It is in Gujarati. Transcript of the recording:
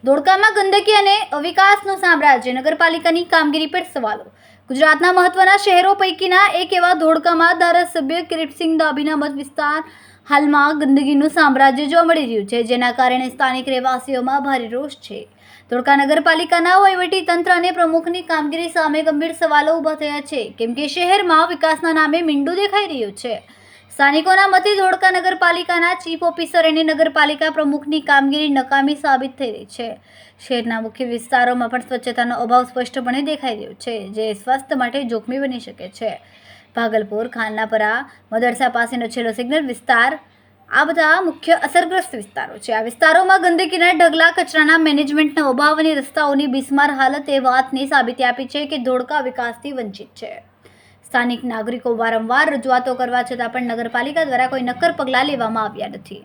ધોળકામાં ગંદકી અને અવિકાસનું સામ્રાજ્ય, નગરપાલિકાની કામગીરી પર સવાલો. ગુજરાતના મહત્વના શહેરો પૈકીના એક એવા ધોળકામાં ધારાસભ્ય કિરીટસિંહ ડાભીના મત વિસ્તાર હાલમાં ગંદકીનું સામ્રાજ્ય જોવા મળી રહ્યું છે, જેના કારણે સ્થાનિક રહેવાસીઓમાં ભારે રોષ છે. ધોળકા નગરપાલિકાના વહીવટી તંત્ર અને પ્રમુખની કામગીરી સામે ગંભીર સવાલો ઊભા થયા છે, કેમ કે શહેરમાં વિકાસના નામે મીંડું દેખાઈ રહ્યું છે. સ્થાનિકોના મતે ધોળકા નગરપાલિકાના ચીફ ઓફિસર અને નગરપાલિકા પ્રમુખની કામગીરી નકામી સાબિત થઈ રહી છે. શહેરના મુખ્ય વિસ્તારોમાં પણ સ્વચ્છતાનો અભાવ સ્પષ્ટપણે દેખાઈ રહ્યો છે, જે સ્વાસ્થ્ય માટે જોખમી બની શકે છે. ભાગલપુર, ખાનનાપરા, મદરસા પાસેનો છેલ્લો સિગ્નલ વિસ્તાર આ બધા મુખ્ય અસરગ્રસ્ત વિસ્તારો છે. આ વિસ્તારોમાં ગંદકીના ઢગલા, કચરાના મેનેજમેન્ટનો અભાવ અને રસ્તાઓની બિસ્માર હાલત એ વાતની સાબિતી આપી છે કે ધોળકા વિકાસથી વંચિત છે. સ્થાનિક નાગરિકો વારંવાર રજૂઆતો કરવા છતાં પણ નગરપાલિકા દ્વારા કોઈ નક્કર પગલાં લેવામાં આવ્યા નથી.